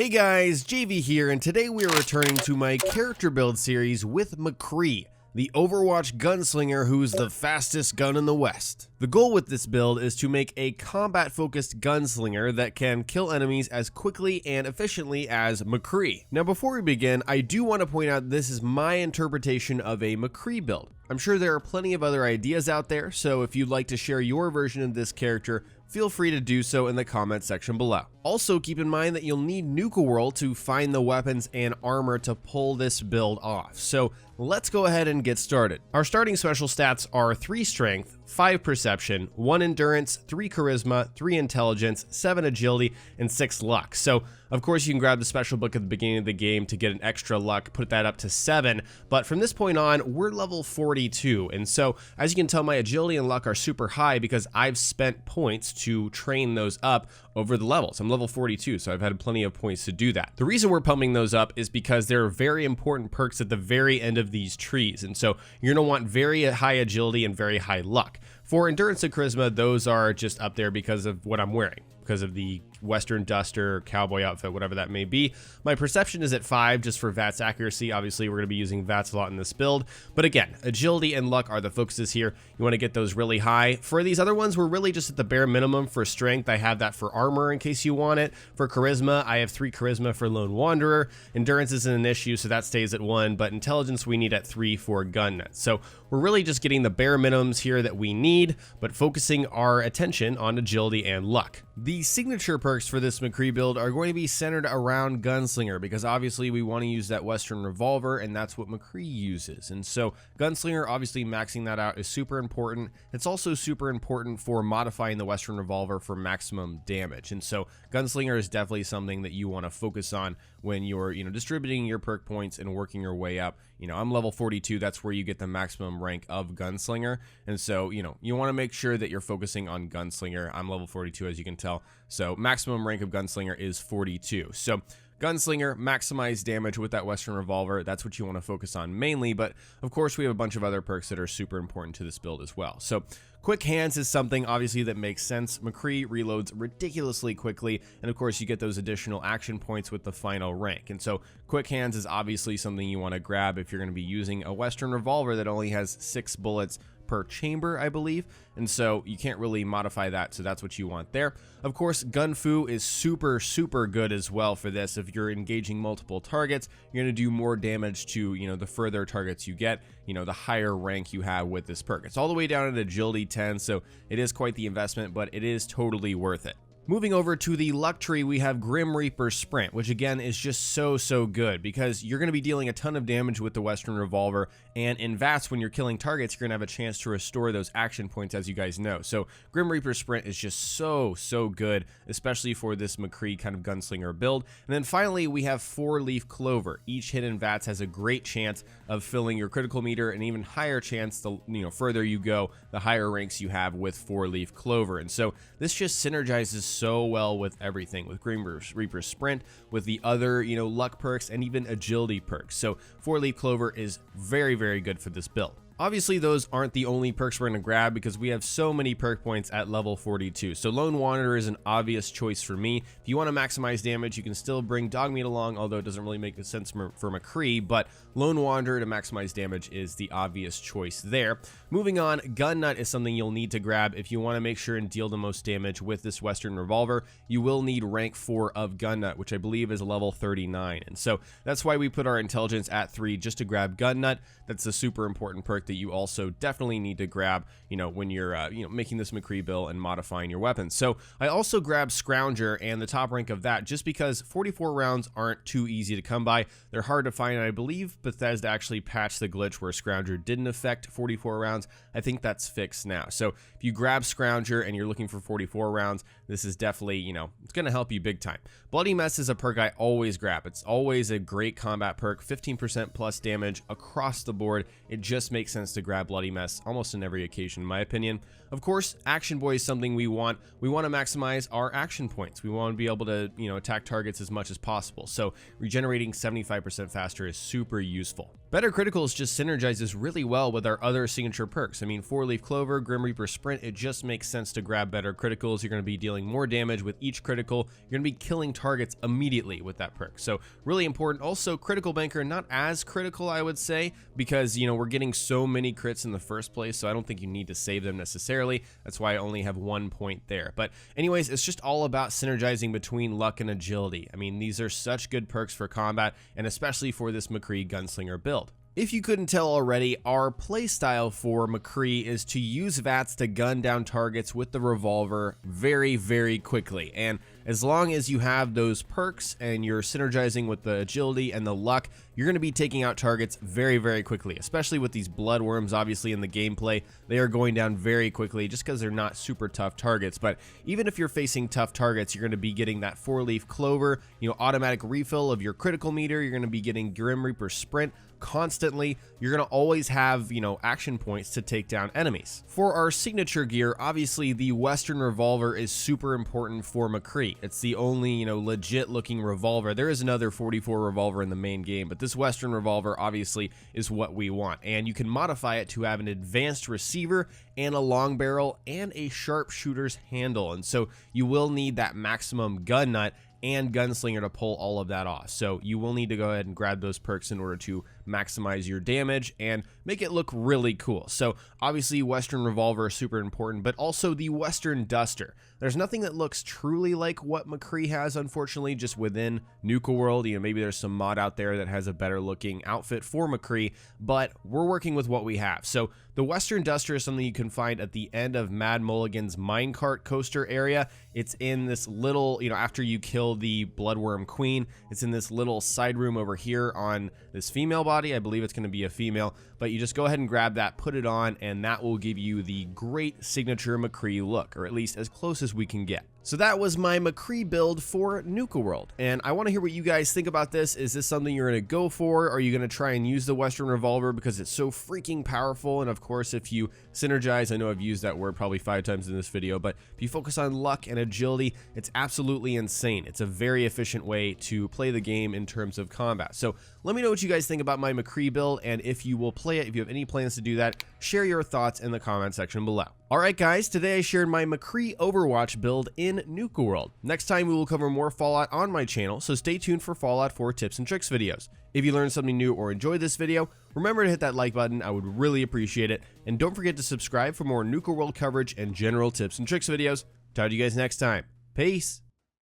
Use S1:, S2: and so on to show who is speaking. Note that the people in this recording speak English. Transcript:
S1: Hey guys, JV here, and today we are returning to my character build series with McCree, the Overwatch Gunslinger who's the fastest gun in the West. The goal with this build is to make a combat-focused gunslinger that can kill enemies as quickly and efficiently as McCree. Now before we begin, I do want to point out this is my interpretation of a McCree build. I'm sure there are plenty of other ideas out there, so if you'd like to share your version of this character, feel free to do so in the comment section below. Also, keep in mind that you'll need Nuka World to find the weapons and armor to pull this build off. So let's go ahead and get started. Our starting special stats are 3 strength, 5 perception, 1 endurance, 3 charisma, 3 intelligence, 7 agility, and 6 luck. So of course you can grab the special book at the beginning of the game to get an extra luck, put that up to 7, but from this point on, we're level 42. And so as you can tell, my agility and luck are super high because I've spent points to train those up over the levels. I'm level 42, so I've had plenty of points to do that. The reason we're pumping those up is because there are very important perks at the very end of these trees, and so you're gonna want very high agility and very high luck. For endurance and charisma, those are just up there because of what I'm wearing, because of the Western Duster, cowboy outfit, whatever that may be. My perception is at 5 just for VATS accuracy. Obviously, we're going to be using VATS a lot in this build. But again, agility and luck are the focuses here. You want to get those really high. For these other ones, we're really just at the bare minimum for strength. I have that for armor in case you want it. For charisma, I have 3 charisma for Lone Wanderer. Endurance isn't an issue, so that stays at 1. But intelligence we need at 3 for gun nut. So we're really just getting the bare minimums here that we need, but focusing our attention on agility and luck. The signature perks for this McCree build are going to be centered around Gunslinger because obviously we want to use that Western Revolver and that's what McCree uses. And so Gunslinger, obviously maxing that out is super important. It's also super important for modifying the Western Revolver for maximum damage. And so Gunslinger is definitely something that you want to focus on when you're, distributing your perk points and working your way up. I'm level 42. That's where you get the maximum rank of Gunslinger. And so, you want to make sure that you're focusing on Gunslinger. I'm level 42, as you can tell. So maximum rank of Gunslinger is 42. So Gunslinger, maximize damage with that Western Revolver. That's what you want to focus on mainly, but of course we have a bunch of other perks that are super important to this build as well. So quick hands is something obviously that makes sense. McCree reloads ridiculously quickly, and of course you get those additional action points with the final rank. And so quick hands is obviously something you want to grab if you're going to be using a Western Revolver that only has 6 bullets per chamber, I believe, and so you can't really modify that, so that's what you want there. Of course, Gun Fu is super good as well for this. If you're engaging multiple targets, you're going to do more damage to, the further targets you get, the higher rank you have with this perk. It's all the way down at agility 10, so it is quite the investment, but it is totally worth it. Moving over to the luck tree, we have Grim Reaper Sprint, which again is just so good because you're going to be dealing a ton of damage with the Western Revolver, and in VATS, when you're killing targets, you're going to have a chance to restore those action points, as you guys know. So Grim Reaper Sprint is just so good, especially for this McCree kind of gunslinger build. And then finally, we have 4-leaf clover. Each hit in VATS has a great chance of filling your critical meter, and even higher chance the further you go, the higher ranks you have with 4-leaf clover. And so this just synergizes so well with everything, with Grim Reaper Sprint, with the other luck perks, and even agility perks. So 4-leaf clover is very good for this build. Obviously, those aren't the only perks we're going to grab because we have so many perk points at level 42. So Lone Wanderer is an obvious choice for me. If you want to maximize damage, you can still bring Dogmeat along, although it doesn't really make sense for McCree, but Lone Wanderer to maximize damage is the obvious choice there. Moving on, Gun Nut is something you'll need to grab if you want to make sure and deal the most damage with this Western Revolver. You will need rank 4 of Gun Nut, which I believe is level 39. And so that's why we put our intelligence at 3 just to grab Gun Nut. That's a super important perk that you also definitely need to grab, when you're, making this McCree build and modifying your weapons. So I also grabbed Scrounger and the top rank of that just because 44 rounds aren't too easy to come by. They're hard to find, and I believe Bethesda actually patched the glitch where Scrounger didn't affect 44 rounds. I think that's fixed now. So if you grab Scrounger and you're looking for 44 rounds, this is definitely, it's going to help you big time. Bloody Mess is a perk I always grab. It's always a great combat perk, 15% plus damage across the board. It just makes sense to grab Bloody Mess almost in every occasion, in my opinion. Of course, Action Boy is something we want. We want to maximize our action points. We want to be able to, attack targets as much as possible. So regenerating 75% faster is super useful. Better Criticals just synergizes really well with our other signature perks. I mean, 4-Leaf Clover, Grim Reaper Sprint, it just makes sense to grab Better Criticals. You're going to be dealing more damage with each critical. You're going to be killing targets immediately with that perk. So really important. Also, Critical Banker, not as critical, I would say, because, you know, we're getting so many crits in the first place, so I don't think you need to save them necessarily. That's why I only have 1 point there. But anyways, it's just all about synergizing between luck and agility. I mean, these are such good perks for combat, and especially for this McCree Gunslinger build. If you couldn't tell already, our playstyle for McCree is to use VATS to gun down targets with the Revolver very, very quickly. And as long as you have those perks and you're synergizing with the agility and the luck, you're going to be taking out targets very, very quickly, especially with these bloodworms. Obviously in the gameplay, they are going down very quickly just because they're not super tough targets. But even if you're facing tough targets, you're going to be getting that 4-Leaf Clover, you know, automatic refill of your critical meter. You're going to be getting Grim Reaper Sprint constantly. You're going to always have, you know, action points to take down enemies. For our signature gear, obviously the Western Revolver is super important for McCree. It's the only, you know, legit looking revolver. There is another 44 revolver in the main game, but this Western Revolver obviously is what we want. And you can modify it to have an advanced receiver and a long barrel and a sharpshooter's handle. And so you will need that maximum gun nut and Gunslinger to pull all of that off. So you will need to go ahead and grab those perks in order to maximize your damage and make it look really cool. So obviously Western Revolver is super important, but also the Western Duster. There's nothing that looks truly like what McCree has, unfortunately, just within Nuka World. You know, maybe there's some mod out there that has a better looking outfit for McCree, but we're working with what we have. So the Western Duster is something you can find at the end of Mad Mulligan's minecart coaster area. It's in this little, you know, after you kill the Bloodworm Queen, it's in this little side room over here on this female body. I believe it's going to be a female, but you just go ahead and grab that, put it on, and that will give you the great signature McCree look, or at least as close as we can get. So that was my McCree build for Nuka World, and I want to hear what you guys think about this. Is this something you're going to go for? Are you going to try and use the Western Revolver because it's so freaking powerful? And of course, if you synergize, I know I've used that word probably 5 times in this video, but if you focus on luck and agility, it's absolutely insane. It's a very efficient way to play the game in terms of combat. So let me know what you guys think about my McCree build, and if you will play it, if you have any plans to do that, share your thoughts in the comment section below. Alright guys, today I shared my McCree Overwatch build in Nuka World. Next time we will cover more Fallout on my channel, so stay tuned for Fallout 4 tips and tricks videos. If you learned something new or enjoyed this video, remember to hit that like button, I would really appreciate it. And don't forget to subscribe for more Nuka World coverage and general tips and tricks videos. Talk to you guys next time. Peace!